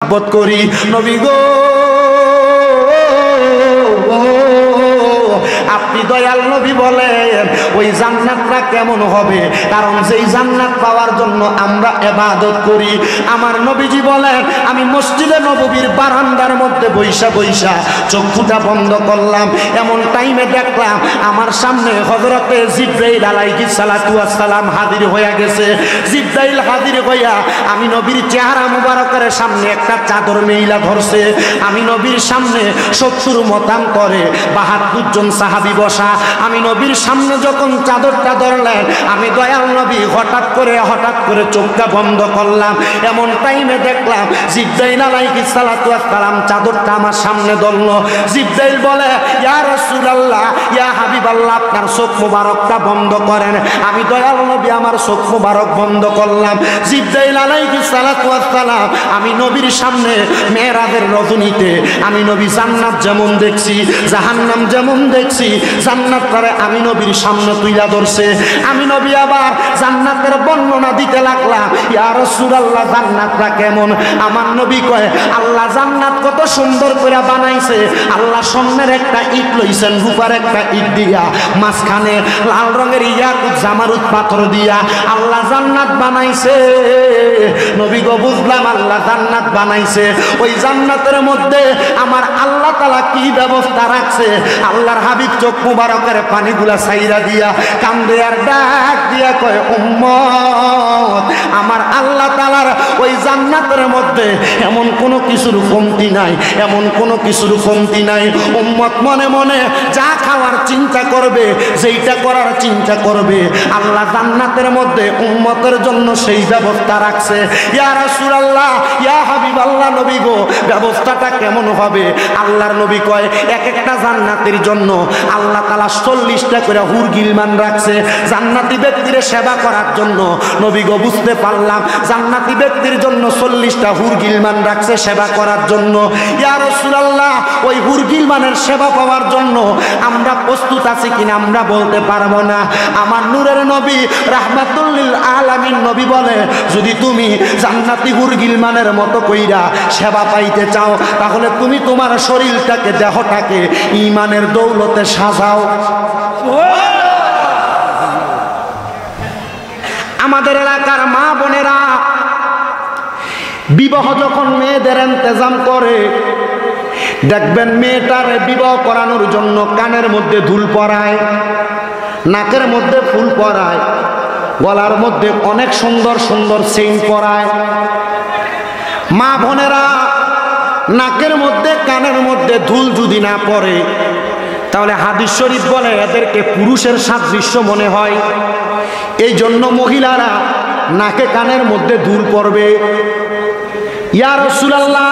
মহব্বত করি। নবী গো আপনি দয়াল নবী বলেন ওই জান্নাতটা কেমন হবে? কারণ যেই জান্নাত পাওয়ার জন্য আমরা ইবাদত করি। আমার নবীজি বলেন আমি মসজিদে নববীর বারান্দার মধ্যে বৈশা বৈশা চক্ষুটা বন্ধ করলাম, এমন টাইমে দেখলাম আমার সামনে হযরতে জিবরাইল আলাইহিস সালাতু ওয়াস সালাম হাজির হয়ে গেছে। জিবরাইল হাজির হইয়া আমি নবীর চেহারা মুবারকের সামনে একটা চাদর মেইলা ধরছে। আমি নবীর সামনে 70 মতান্তরে 72 জন সাহাবী বসা। আমি নবীর সামনে যখন চাদরটা ধরলেন আমি দয়াল নবী হঠাৎ করে চোখটা বন্ধ করলাম। এমন টাইমে দেখলাম জিবরাইল আলাইহিস সালাতু ওয়াস সালাম চাদরটা আমার সামনে ধরলো। জিবরাইল বলে ইয়া রাসূলুল্লাহ ইয়া হাবিবাল্লাহ আপনার চোখ মুবারকটা বন্ধ করেন। আমি দয়াল নবী আমার চোখ মুবারক বন্ধ করলাম। জিবরাইল আলাইহিস সালাতু ওয়াস সালাম আমি নবীর সামনে মেরাজের রজনীতে আমি নবী জান্নাত যেমন দেখছি জাহান্নাম যেমন দেখছি জান্নাত করে আমি নবীর সামনে তুইলা ধরছে। আমি নবী আবার জান্নাতের বর্ণনা দিতে লাগলাম। ইয়া রাসূলুল্লাহ জান্নাতটা কেমন? আমার নবী কয় আল্লাহ জান্নাত কত সুন্দর করে বানাইছে। আল্লাহ সামনের একটা ইট লইছেন রূপার একটা ইট দিয়া, মাঝখানে লাল রঙের ইয়াকুত জামারুত পাথর দিয়া আল্লাহ জান্নাত বানাইছে। নবী গো বুঝলাম আল্লাহ জান্নাত বানাইছে। ওই জান্নাতের মধ্যে আমার আল্লাহ তাআলা কি ব্যবস্থা রাখছে? আল্লাহর হাবিব চোখ মুবারকের পানিগুলা ছাইরা দিয়া কান্দে আর ডাক দিয়া কয় উম্মত আমার আল্লাহ তাআলার ওই জান্নাতের মধ্যে এমন কোনো কিছুর কমতি নাই, এমন কোনো কিছুর কমতি নাই। উম্মত মনে মনে যা খাওয়ার চিন্তা করবে, যেইটা করার চিন্তা করবে, আল্লাহ জান্নাতের মধ্যে উম্মতের জন্য সেই ব্যবস্থা রাখছে। ইয়া রাসূলুল্লাহ ইয়া হাবিবাল্লাহ নবী গো ব্যবস্থাটা কেমন হবে? আল্লাহর নবী কয় এক একটা জান্নাতের জন্য আল্লাহ তাআলা 40টা করে হুর গিলমান রাখছে জান্নাতি ব্যক্তির সেবা করার জন্য। নবী গো বুঝতে পারলাম জান্নাতি ব্যক্তির জন্য 40টা হুর গিলমান রাখছে সেবা করার জন্য। ইয়া রাসূলুল্লাহ ওই হুর গিলমানের সেবা পাওয়ার জন্য আমরা প্রস্তুত আছি কিনা আমরা বলতে পারবো না। আমার নূরের নবী রাহমাতুল লিল আলামিন নবী বলে যদি তুমি জান্নাতি হুর গিলমানের মতো কইরা সেবা পাইতে চাও তাহলে তুমি তোমার শরীরটাকে দেহটাকে ঈমানের দৌলতে সাজাও। আমাদের এলাকার মা বোনেরা বিবাহ যখন মেয়েদের ইন্তজাম করে দেখবেন মেয়েটারে বিবাহ করানোর জন্য কানের মধ্যে দুল পরায়, নাকের মধ্যে ফুল পরায়, গলার মধ্যে অনেক সুন্দর সুন্দর চেইন পরায়। মা বোনেরা নাকের মধ্যে কানের মধ্যে দুল যদি না পরে তাহলে হাদিস শরীফ বলে এদেরকে পুরুষের সাদৃশ্য মনে হয়। এই জন্য মহিলারা নাকে কানের মধ্যে দুল পরবে। ইয়া রাসূলুল্লাহ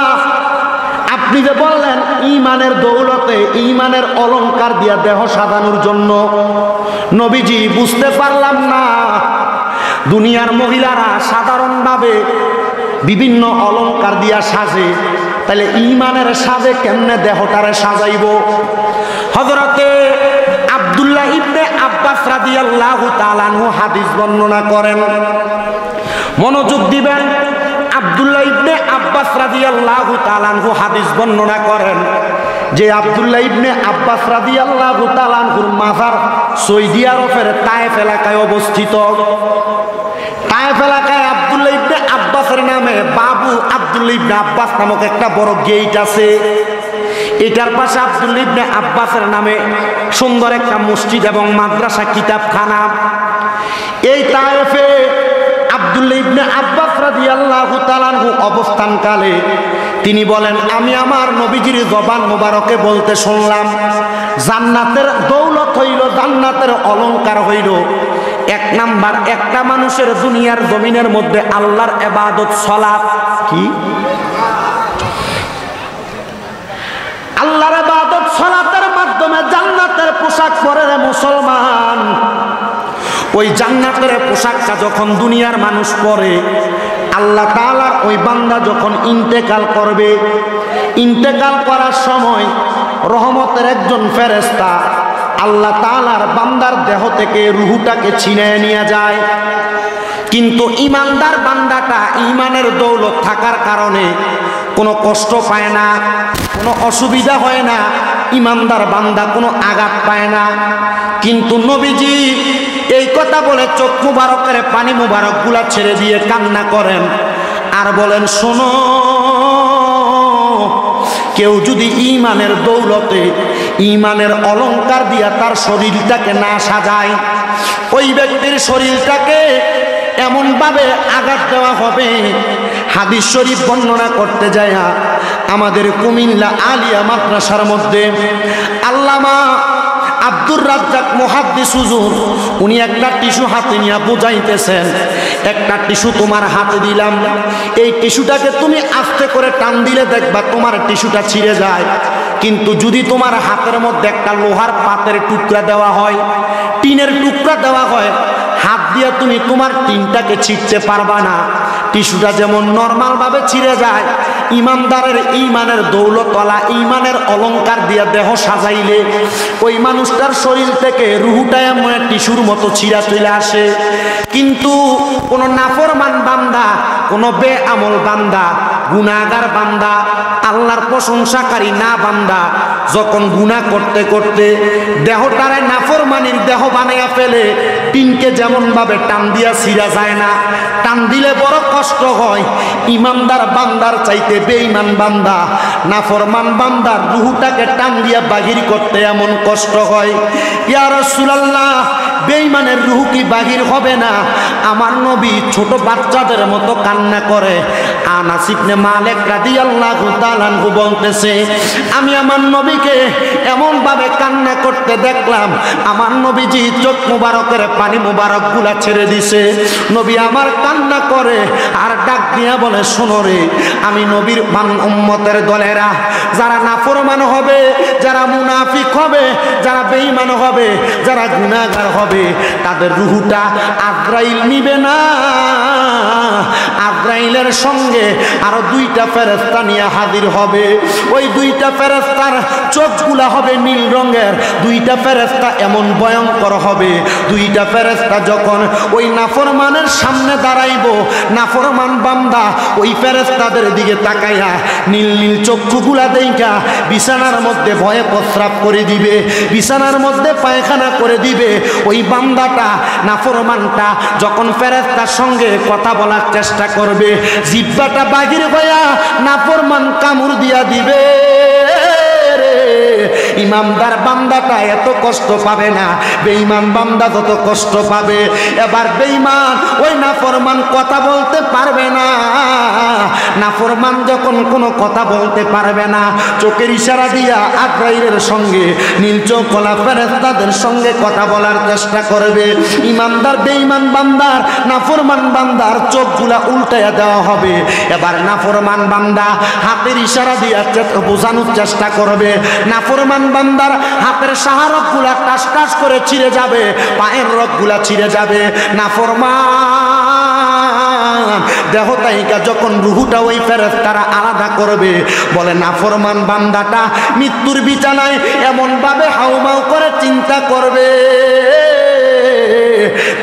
আপনি যে বললেন ঈমানের দৌলতে ঈমানের অলংকার দিয়া দেহ সাজানোর জন্য, নবীজি বুঝতে পারলাম না দুনিয়ার মহিলারা সাধারণভাবে বিভিন্ন অলংকার দিয়া সাজে, তাহলে ঈমানের সাজে কেমনে দেহটারে সাজাইব? হযরতে আব্দুল্লাহ ইবনে আব্বাস রাদিয়াল্লাহু তাআলা আনহু হাদিস বর্ণনা করেন, মনোযোগ দিবেন। আব্দুল্লাহ ইবনে আব্বাস রাদিয়াল্লাহু তাআলা আনহু হাদিস বর্ণনা করেন যে আব্দুল্লাহ ইবনে আব্বাস রাদিয়াল্লাহু তাআলা আনহুর মাজার সৌদি আরবের তায়েফ এলাকায় অবস্থিত। তায়েফ এলাকায় আব্দুল্লাহ ইবনে আব্বাসের নামে বাবু আব্দুল্লাহ ইবনে আব্বাস নামক একটা বড় গেট আছে। এটার পাশে আব্দুল্লাহ ইবনে আব্বাসের নামে সুন্দর একটা মসজিদ এবং মাদ্রাসা কিতাবখানা। এই তায়েফে আব্দুল্লাহ ইবনে আব্বাস রাদিয়াল্লাহু তাআলা আনহু অবস্থানকালে তিনি বলেন আমি আমার নবীজির জবান মোবারকে বলতে শুনলাম জান্নাতের দৌলত হইল, জান্নাতের অলংকার হইল এক নাম্বার একটা মানুষের দুনিয়ার জমিনের মধ্যে আল্লাহর ইবাদত সালাত। কি আল্লাহর ইবাদত সালাতের মাধ্যমে জান্নাতের পোশাক পরে মুসলমান। ওই জান্নাতের পোশাকটা যখন দুনিয়ার মানুষ পরে আল্লাহ তাআলার ওই বান্দা যখন ইন্তেকাল করবে, ইন্তেকাল করার সময় রহমতের একজন ফেরেশতা আল্লাহ তাআলার বান্দার দেহ থেকে রূহটাকে ছিনিয়ে নিয়ে যায়। কিন্তু ঈমানদার বান্দাটা ঈমানের দৌলত থাকার কারণে কোনো কষ্ট পায় না, কোনো অসুবিধা হয় না, ইমানদার বান্দা কোনো আঘাত পায় না। কিন্তু নবীজি এই কথা বলে চোখ মুবারকের পানি মুবারকগুলা ছেড়ে দিয়ে কান্না করেন আর বলেন, শোনো, কেউ যদি ঈমানের দৌলতে, ঈমানের অলংকার দিয়া তার শরীরটাকে না সাজায়, ওই ব্যক্তির শরীরটাকে এমনভাবে আঘাত দেওয়া হবে। হাদিস শরীফ বর্ণনা করতে যায় আমাদের কুমিল্লা আলিয়া মাদ্রাসার মধ্যে আল্লামা আব্দুর রাজ্জাক মুহাদ্দিস হুজুর, উনি একটা টিস্যু হাতে নিয়ে বুঝাইতেছেন, একটা টিস্যু তোমার হাতে দিলাম, এই টিস্যুটাকে তুমি আস্তে করে টান দিলে দেখবা তোমার টিস্যুটা ছিঁড়ে যায়। কিন্তু যদি তোমার হাতের মধ্যে একটা লোহার পাতের টুকরা দেওয়া হয়, টিনের টুকরা দেওয়া হয়, হাত দিয়ে তুমি তোমার টিনটাকে ছিঁড়তে পারবা না। টিস্যুটা যেমন নর্মাল ভাবে ছিঁড়ে যায়, ইমানদারের ঈমানের দৌলতওয়ালা ঈমানের অলংকার দিয়ে দেহ সাজাইলে ওই মানুষটার শরীর থেকে রুহুটা এমন টিস্যুর মতো ছিঁড়া চলে আসে। কিন্তু কোন নাফরমান বান্দা, কোন বেআমল বান্দা, গুনাহগার বান্দা, আল্লাহর প্রশংসাকারী না বান্দা যখন গুনাহ করতে করতে দেহটারে নাফরমানির দেহ বানাইয়া ফেলে, টিনকে যেমন ভাবে টান দিয়া ছিঁড়া যায় না, টান দিলে বড় কষ্ট হয়, ইমানদার বান্দার চাইতে বেঈমান বান্দা, নাফরমান বান্দার রুহুটাকে টান দিয়া বাহির করতে এমন কষ্ট হয়। ইয়া রাসূলুল্লাহ, বেঈমানের রুহু কি বাহির হবে না? আমার নবী ছোট বাচ্চাদের মতো কান্না করে। আনাস ইবনে মালিক রাদিয়াল্লাহু তাআলা আনহু বলতেছে, আমি আমার নবীকে এমন ভাবে কান্না করতে দেখলাম, আমার নবীজি চোখ মুবারকের পানি মুবারকগুলা ছেড়ে দিছে। নবী আমার কান্না করে আর ডাক দিয়া বলে, শোনো রে, আমি নবীর উম্মতের দলেরা যারা নাফরমান হবে, যারা মুনাফিক হবে, যারা বেঈমান হবে, যারা গুনাহগার হবে, তাদের রুহুটা আজরাইল নিবে না। আজরাইলের সঙ্গে আরো দুইটা ফেরেশতা নিয়ে হাজির হবে। ওই দুইটা ফেরেশতার চোখগুলা হবে নীল রঙের, দুইটা ফেরেশতা এমন ভয়ঙ্কর হবে, দুইটা ফেরেশতা যখন ওই নাফরমানের সামনে দাঁড়াইব, নাফরমান বান্দা ওই ফেরেশতাদের দিকে তাকাইয়া নীল নীল চক্ষুগুলা দেইখা বিছানার মধ্যে ভয়ে প্রস্রাব করে দিবে, বিছানার মধ্যে পায়খানা করে দিবে। ওই বান্দাটা, নাফরমানটা যখন ফেরেশতার সঙ্গে কথা বলার চেষ্টা করবে, জিহ্বাটা বাহির হইয়া নাফরমান কামড় দিয়া দিবে। ইমানদার বান্দাটা এত কষ্ট পাবে না, বেঈমান বান্দা যত কষ্ট পাবে। এবার বেঈমান ওই নাফরমান কথা বলতে পারবে না। নাফরমান যখন কোনো কথা বলতে পারবে না, চোখের ইশারা দিয়া আজরাইলের সঙ্গে নীল চোখওয়ালা ফেরেশতাদের সঙ্গে কথা বলার চেষ্টা করবে। ইমানদার বেঈমান বান্দার, নাফরমান বান্দার চোখগুলা উল্টাইয়া দেওয়া হবে। এবার নাফরমান বান্দা হাতের ইশারা দিয়া বোঝানোর চেষ্টা করবে, নাফরমান বান্দার হাতের সাহারকগুলা টাস টাস করে ছিঁড়ে যাবে, পায়ের রগগুলা ছিঁড়ে যাবে। নাফরমান দেহ তাইকা যখন রুহুটা ওই ফেরেশতারা আলাদা করবে, বলে নাফরমান বান্দাটা মৃত্যুর বিছানায় এমন ভাবে হাউমাউ করে চিন্তা করবে,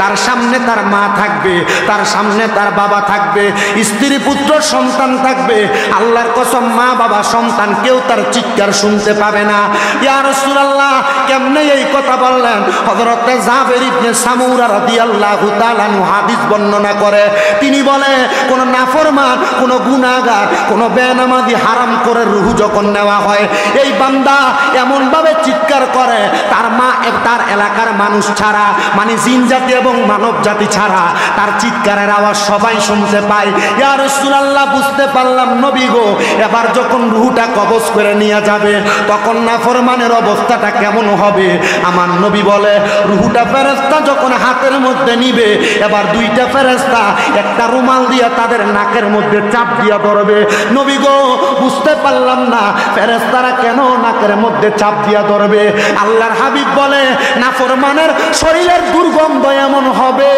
তার সামনে তার মা থাকবে, তার সামনে তার বাবা থাকবে, স্ত্রী পুত্র সন্তান থাকবে। আল্লাহর কসম, মা বাবা সন্তান কেউ তার চিৎকার শুনতে পাবে না। ইয়া রাসূলুল্লাহ, কেমনে এই কথা বললেন? হযরত জাবের ইবনে সামুরা রাদিয়াল্লাহু তাআলা আনহু হাদিস বর্ণনা করে, তিনি বলে, কোন নাফরমান, কোন গুনাহগার, কোন বেনামাজি হারাম করে রূহ যখন নেওয়া হয়, এই বান্দা এমন ভাবে চিৎকার করে, তার মা, তার এলাকার মানুষ ছাড়া, মানে জিন জাতি এবং মানব জাতি ছাড়া তার চিৎকারের আওয়াজ সবাই শুনতে পায়। ইয়া রাসূলুল্লাহ, বুঝতে পারলাম নবী গো, এবার যখন রূহটা কবজ করে নিয়ে যাবে তখন নাফরমানের অবস্থাটা কেমন হবে? আমার নবী বলে, রূহটা ফেরেশতা যখন হাতের মধ্যে নিবে, এবার দুইটা ফেরেশতা একটা রুমাল দিয়া তাদের নাকের মধ্যে চাপ দিয়া ধরবে। নবী গো, বুঝতে পারলাম না ফেরেশতারা কেন নাকের মধ্যে চাপ দিয়া ধরবে। আল্লাহর হাবিব বলে, নাফরমানের শরীরের দুর্গন্ধ এমন হবে,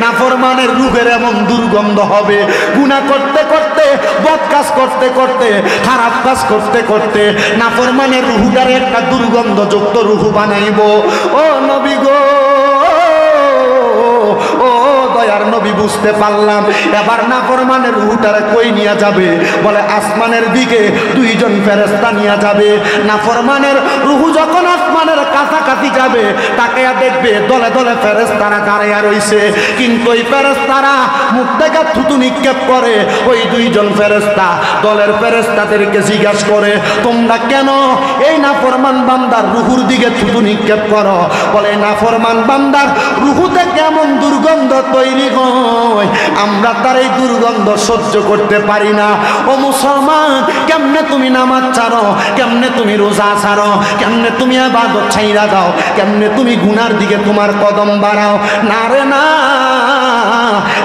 নাফরমানের রূহের এমন দুর্গন্ধ হবে, গুনাহ করতে করতে, বদ কাজ করতে করতে, খারাপ কাজ করতে করতে নাফরমানের রূহটারে একটা দুর্গন্ধযুক্ত রূহ বানাইব। ও নবী গো, ও দয়ার নবী বুঝতে পারলাম এবার নাফরমানের রূহটারে কই নিয়ে যাবে? বলে আসমানের দিকে দুইজন ফেরেশতা নিয়ে যাবে। নাফরমানের রূহ যখন আসমানের কাছাকাছি যাবে তাকে দেখবে দলে দলে ফেরেশতারা দাঁড়াইয়া রইছে, কিন্তু ওই ফেরেশতারা মুখ থেকে থুতু নিক্ষেপ করে। ওই দুইজন ফেরেশতা দলের ফেরেশতাদেরকে জিজ্ঞাসা করে, তোমরা কেন এই নাফরমান বান্দার রূহুর দিকে থুতু নিক্ষেপ করো? বলে নাফরমান বান্দার রূহুতে কেমন দুর্গন্ধ তৈরি হয়, আমরা তার এই দুর্গন্ধ সহ্য করতে পারি না। ও মুসলমান, কেমনে তুমি নামাজ ছাড়ো, কেমনে তুমি রোজা ছাড়ো, কেমনে তুমি ইবাদত ছাইরা দাও, কেমনে তুমি গুনার দিকে তোমার কদম বাড়াও? না রে না,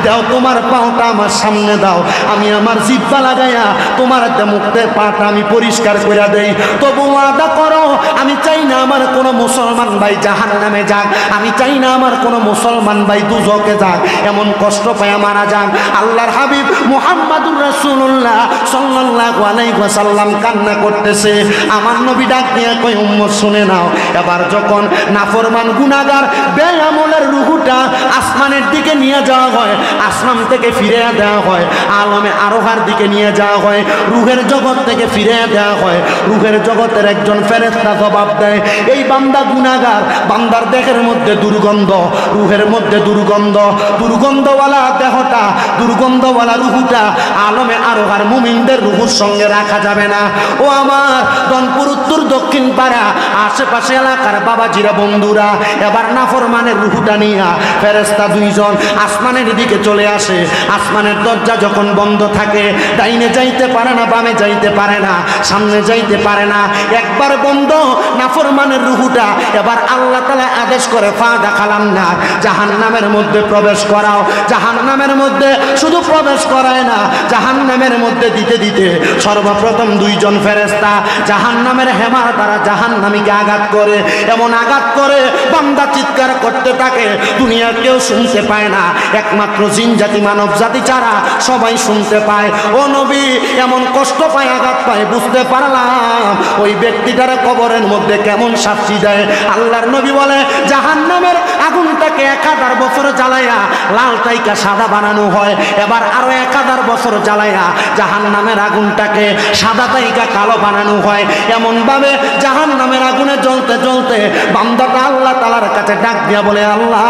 দাও তোমার পাওটা আমার সামনে দাও, আমি আমার জিহ্বা লাগাইয়া তোমার মুখে পাটা আমি পরিষ্কার করে দেই। তবু ওয়াদা করো, আমি চাই না আমার কোনো মুসলমান ভাই জাহান্নামে যাক, আমি চাই না আমার কোনো মুসলমান ভাই দুজকে যাক, এমন কষ্ট পায় মারা যান। আল্লাহর হাবিব মুহাম্মাদুর রাসূলুল্লাহ সাল্লাল্লাহু আলাইহি ওয়াসাল্লাম কান্না করতেছে। আমার নবী ডাক দিয়ে কই, উম্মত শুনে নাও, এবার যখন নাফরমান গুনাহগার বেআমলের রূহটা আসমানের দিকে নিয়ে যাওয়া হয়, আসমান থেকে ফিরে দেওয়া হয়, আলমে আরোহার দিকে নিয়ে যাওয়া হয়, রূহের জগৎ থেকে ফিরে দেওয়া হয়, রূহের জগতের একজন ফেরেশতা জবাব দেয়, এই বান্দা গুনাহগার, বান্দার দেহের মধ্যে দুর্গন্ধ, রূহের মধ্যে দুর্গন্ধ, দুর্গন্ধওয়ালা দেহটা, দুর্গন্ধওয়ালা রূহটা আলমে আরোহার মুমিনদের রূহের সঙ্গে রাখা যাবে না। ও আমার রংপুর উত্তর দক্ষিণ পাড়া আশেপাশে এলাকার বাবাজিরা বন্ধুরা, এবার নাফরমানের রূহটা নিয়ে ফেরেশতা দুইজন আসমানের দিকে চলে আসে। আসমানের দরজা যখন বন্ধ থাকে, ডাইনে যাইতে পারে না, বামে যাইতে পারে না, সামনে যাইতে পারে না, একবার বন্ধ নাফরমানের রূহটা। এবার আল্লাহ তাআলা আদেশ করে, ফা দাখালান না, জাহান্নামের মধ্যে প্রবেশ করাও। জাহান্নামের মধ্যে শুধু প্রবেশ করায় না, জাহান্নামের মধ্যে দিতে দিতে সর্বপ্রথম দুইজন ফেরেশতা জাহান্নামের হেমার দ্বারা জাহান্নামীকে আঘাত করে, এমন আঘাত করে বান্দা চিৎকার করতে থাকে, দুনিয়ার কেউ শুনতে পায় না, একমাত্র জিন জাতি মানব জাতি ছাড়া সবাই শুনতে পায়। ও নবী, এমন কষ্ট পায়, আঘাত পায়, বুঝতে পারলাম ওই ব্যক্তিটার কবরের মধ্যে কেমন শাস্তি দেয়। আল্লাহর নবী বলে, জাহান্নামের আগুনটাকে 1000 বছর জ্বালাইয়া লাল তাইকা সাদা বানানো হয়, এবার আরো 1000 বছর জ্বালাইয়া জাহান্নামের আগুনটাকে সাদা তাইকা কালো বানানো হয়। এমন ভাবে জাহান্নামের আগুনে জ্বলতে জ্বলতে বান্দাটা আল্লাহ তাআলার কাছে ডাক দিয়া বলে, আল্লাহ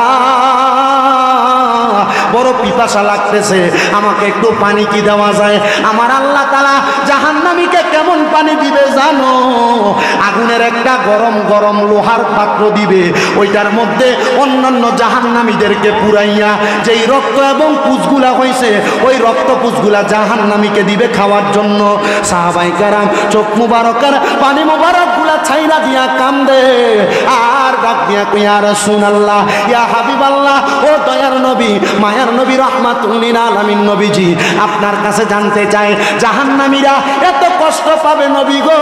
বড় পিপাসা লাগতেছে, আমাকে একটু পানি কি দেওয়া যায়? আমার আল্লাহ তাআলা জাহান্নামীকে কেমন পানি দিবে জানো? আগুনের একটা গরম গরম লোহার পাত্র দিবে, ওইটার মধ্যে অন্যান্য জাহান্নামীদেরকে পুরাইয়া যেই রক্ত এবং পুঁজগুলা হয়েছে, ওই রক্ত পুঁজগুলা জাহান্নামীকে দিবে খাওয়ার জন্য। সাহাবায়ে কেরাম চোখ মুবারকের পানি মুবারকগুলা ছাইরা দিয়া কান্দে, আর ডাক দিয়া কই, ইয়া রাসূলুল্লাহ, ইয়া হাবিবাল্লাহ, ও দয়ার নবী, মায়ার নবী, রাহমাতুল লিল আলামিন নবীজি, আপনার কাছে জানতে চাই, জাহান্নামীরা এত কষ্ট পাবে নবী গো,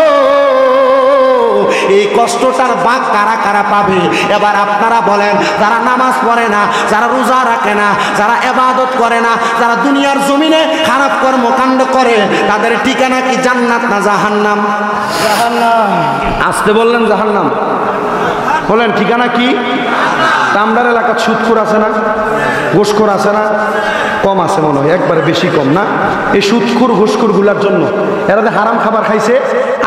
এই কষ্টটার ভাগ কারা কারা পাবে? এবার আপনারা বলেন, যারা নামাজ পড়ে না, যারা রোজা রাখে না, যারা ইবাদত করে না, যারা দুনিয়ার জমিনে খারাপ কর্মকাণ্ড করে, তাদের ঠিকানা কি জান্নাত না জাহান্নাম? জাহান্নাম। আসতে বললেন জাহান্নাম, বলেন ঠিকানা কি? তামদার এলাকা সুদখোর আছে না, ঘুষখোর আছে না? কম আছে মনে হয়, একবারে বেশি কম না? এই সুদখোর ঘুষখোর গুলার জন্য এরা যে হারাম খাবার খাইছে,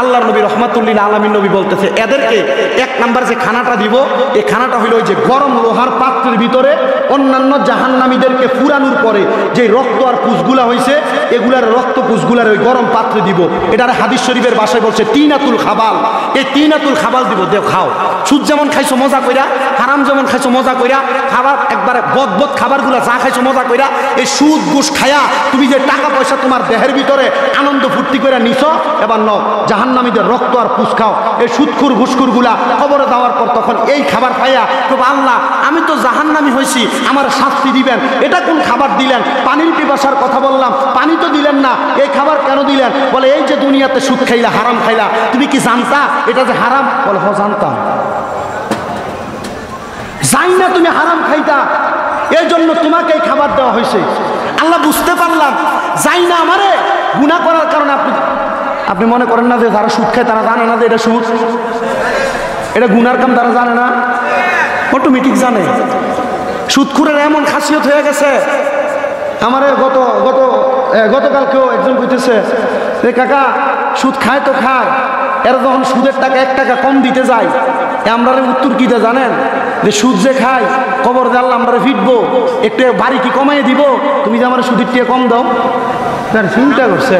আল্লাহর নবী রাহমাতুল লিল আলামিন নবী বলতেছে, এদেরকে 1 নাম্বার যে খানাটা দিব, এই খানাটা হইল ওই যে গরম লোহার পাত্রের ভিতরে অন্যান্য জাহান্নামীদেরকে পুরানোর পরে যে রক্ত আর পুঁজগুলা হয়েছে, এগুলার রক্ত পুঁজগুলার ওই গরম পাত্রে দিব। এটার হাদিস শরীফের ভাষায় বলছে তিনাতুল খাবাল। এই তিনাতুল খাবাল দিব, দেও খাও। সুদ যেমন খাইছো মজা কইরা, হারাম যেমন খাইছো মজা কইরা, খাবার একবারে বদবদ খাবারগুলা যা খাইছো মজা কইরা, এই সুদ ঘুষ খায়া তুমি যে টাকা পয়সা তোমার দেহের ভিতরে আনন্দ ফুর্তি করে নিছো, এবার নাও জাহান্নামীদের রক্ত আর পুষ খাও। এই সুদখুর ঘুষখুর গুলা কবরে দেওয়ার পর তখন এই খাবার খাইয়া তবে, আল্লাহ আমি তো জাহান্নামী হয়েছি, আমার শাস্তি দিবেন, এটা কোন খাবার দিলেন? পানির পিপাসার কথা বললাম, পানি তো দিলেন না, এই খাবার কেন দিলেন? বলে, এই যে দুনিয়াতে সুদ খাইলা, হারাম খাইলা, তুমি কি জানতা এটা যে হারাম? বলে, হ জানতাম। যাই না তুমি হারাম খাইতা, এই জন্য তোমাকে এই খাবার দেওয়া হয়েছে। আল্লাহ বুঝতে পারলাম, যাই না আমারে গুনাহ করার কারণে। আপনি মনে করেন না যে যারা সুদ খায় তারা জানে না যে এটা সুদ, এটা গুনার কাম, তারা জানে না? অটোমেটিক জানে। সুদখোরের এমন খাসিয়ত হয়ে গেছে। আমার গতকালকেও একজন কইতেছে যে কাকা সুদ খায় তো খায়, এরা যখন সুদের টাকা 1 টাকা কম দিতে যায়, আমরা উত্তর কি দেয় জানেন? যে সুদ যে খায় কবর দিয়ে আল্লাহ আমরা ফিটবো, একটু বাড়ি কি কমাই দিব, তুমি যে আমার সুদের টিয়া কম দাও। চিন্তা করছে,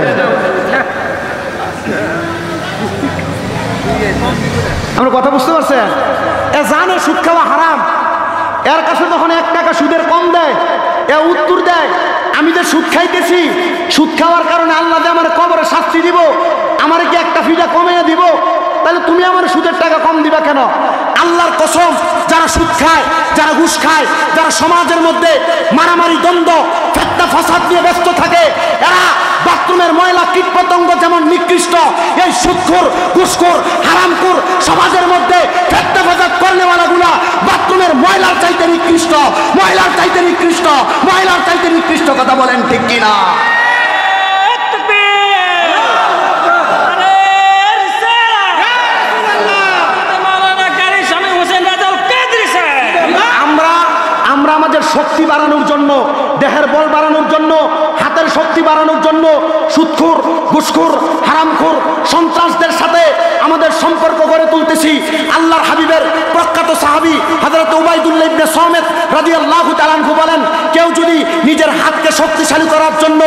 আমরা কথা বুঝতে পারছেন? এ জানে সুদ খাওয়া হারাম, এর কাছে যখন 1 টাকা সুদের কম দেয়, এ উত্তর দেয় আমি যে সুদ খাইতেছি, সুদ খাওয়ার কারণে আল্লাহ যে আমার কবরে শাস্তি দিব, আমার কি একটা ফিটা কমিয়ে দিব, তাহলে তুমি আমার সুদের টাকা কম দিবা কেন? আল্লাহর কসম, যারা সুদ খায়, যারা ঘুষ খায়, যারা সমাজের মধ্যে মারামারি দ্বন্দ্ব ফেতনা ফাসাদ নিয়ে ব্যস্ত থাকে, এরা বাথরুমের ময়লা কীট পতঙ্গ যেমন নিকৃষ্ট, এই সুদখোর ঘুষখোর হারামখোর সমাজের মধ্যে ফেতনা ফাসাদ করনেওয়ালাগুলা বাথরুমের ময়লার চাইতে নিকৃষ্ট, ময়লার চাইতে নিকৃষ্ট, ময়লার চাইতে নিকৃষ্ট। কথা বলেন ঠিক কিনা? আমরা আমাদের শক্তি বাড়ানোর জন্য, দেহের বল বাড়ানোর জন্য, হাতের শক্তি বাড়ানোর জন্য সুদখোর ঘুষখোর হারামখোর সন্ত্রাসদের সাথে আমাদের সম্পর্ক গড়ে তুলতেছি। আল্লাহর হাবিবের প্রখ্যাত সাহাবী হযরত উবাইদুল্লাহ ইবনে সামিত রাদিয়াল্লাহু তাআলা আনহু বলেন, কেউ যদি নিজের হাতকে শক্তিশালী করার জন্য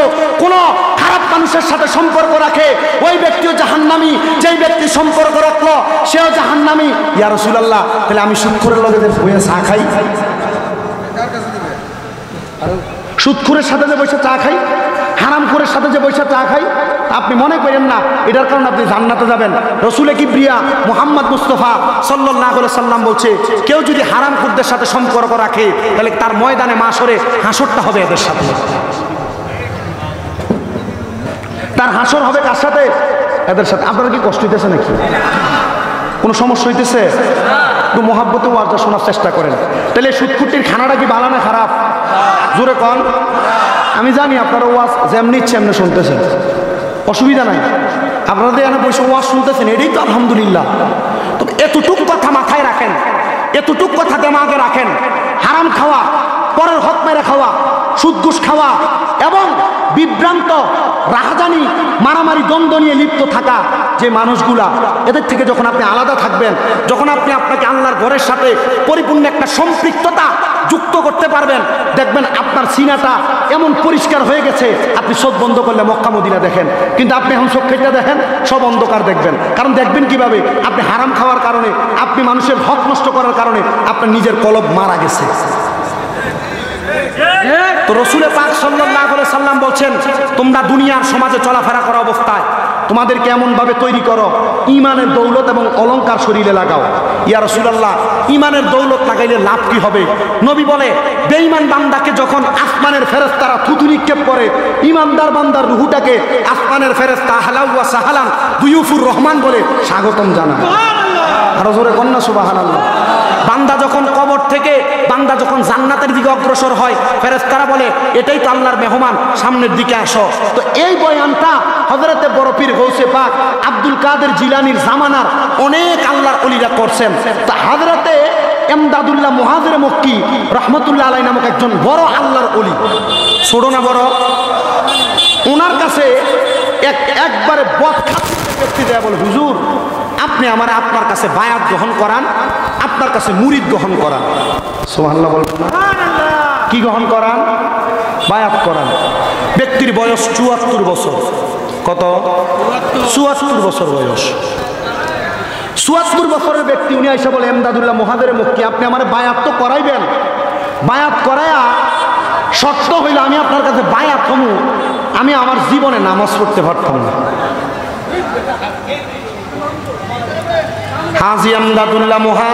কোনো খারাপ মানুষের সাথে সম্পর্ক রাখে, ওই ব্যক্তিও জাহান্নামী। যেই ব্যক্তি সম্পর্ক রাখলো সেও জাহান্নামী। ইয়া রাসূলুল্লাহ, তাহলে আমি সুদখোরের লগে বসে চা খাই, সুদখোরের সাথে যে বসে চা খাই, হারামখোরের সাথে যে বসে চা খাই, আপনি মনে করেন না এটার কারণে আপনি জান্নাতে যাবেন। রসুলে কিবরিয়া মুহাম্মদ মুস্তাফা সাল্লাল্লাহু আলাইহি সাল্লাম বলছে, কেউ যদি হারামখোরদের সাথে সম্পর্ক রাখে, তাহলে তার ময়দানে মাশরে হাসরটা হবে এদের সাথে। তার হাসর হবে কার সাথে? এদের সাথে। আপনারা কি কষ্ট হইতেছে নাকি? কোনো সমস্যা হইতেছে? একটু মহাব্বতে ওয়াজটা শোনার চেষ্টা করেন। তাহলে সুদখুটির খানাটা কি ভালো না খারাপ? জোরে কন। আমি জানি আপনারা ওয়াজ যেমনি ইচ্ছে এমনি শুনতেছেন, অসুবিধা নাই। আপনাদের এখানে বসে ওয়াজ শুনতেছেন, এটাই তো আলহামদুলিল্লাহ। তবে এতটুক কথা মাথায় রাখেন, এতটুক কথা দেমাগে রাখেন, হারাম খাওয়া, পরের হক মেরে খাওয়া, সুদ ঘুষ খাওয়া এবং বিভ্রান্ত রাহাজানি মারামারি দ্বন্দ্ব নিয়ে লিপ্ত থাকা যে মানুষগুলা, এদের থেকে যখন আপনি আলাদা থাকবেন, যখন আপনি আপনাকে আল্লাহর ঘরের সাথে পরিপূর্ণ একটা সম্পৃক্ততা যুক্ত করতে পারবেন, দেখবেন আপনার সিনাটা এমন পরিষ্কার হয়ে গেছে, আপনি চোখ বন্ধ করলে মক্কা মদিনা দেখেন, কিন্তু আপনি এখন চোখ খেটে দেখেন সব অন্ধকার দেখবেন। কারণ দেখবেন কিভাবে? আপনি হারাম খাওয়ার কারণে, আপনি মানুষের হক নষ্ট করার কারণে আপনার নিজের কলব মারা গেছে। তো রসুল পাক সাল্লাল্লাহু আলাইহি সাল্লাম বলছেন, তোমরা দুনিয়ার সমাজে চলাফেরা করা অবস্থায় তোমাদেরকে এমন ভাবে তৈরি করো, ইমানের দৌলত এবং অলংকার শরীরে লাগাও। ইয়া রাসূলুল্লাহ, ইমানের দৌলত লাগাইলে লাভ কি হবে? নবী বলে, বেঈমান বান্দাকে যখন আসমানের ফেরেশতারা থুতু নিক্ষেপ করে, ইমানদার বান্দার রূহটাকে আসমানের ফেরেশতা আহলান ওয়া সাহলান দুয়ুফুর রহমান বলে স্বাগতম জানায়। সুবহানাল্লাহ। আর জোরে কন্না সুবহানাল্লাহ। বান্দা যখন কবর থেকে, বান্দা যখন জান্নাতের দিকে অগ্রসর হয়, ফেরেশতারা বলে, এটাই তো আল্লাহর মেহমান, সামনের দিকে আসো। তো এই বয়ানটা হযরতে বড় পীর গৌসে পাক আব্দুল কাদের জিলানীর জামানার অনেক আল্লাহর ওলিরা করছেন। তা হযরতে এমদাদুল্লাহ মুহাজির মক্কি রহমতুল্লাহ আলাইহি নামক একজন বড় আল্লাহর ওলি, ছোট না বড়, ওনার কাছে একবারে বদখাত ব্যক্তি দেয়া বলে, হুজুর আপনি আমার আপনার কাছে বায়াত গ্রহণ করান, আপনার কাছে মুরিদ গ্রহণ করান। সুবহানাল্লাহ বলবেন না? কি গ্রহণ করান? বায়াত করান। ব্যক্তির বয়স ৭৪ বছর। কত? ৭৪ বছর বয়স। ৭৪ বছরের ব্যক্তি, উনি আইসা বলে, এমদাদুল্লাহ মুহাজির মক্কি, আপনি আমার বায়াত তো করাইবেন, বায়াত করায়া শর্ত হইলে আমি আপনার কাছে বায়াত হমু, আমি আমার জীবনে নামাজ পড়তে পারতাম না। হাজী এমদাদুল্লাহ মুহাজির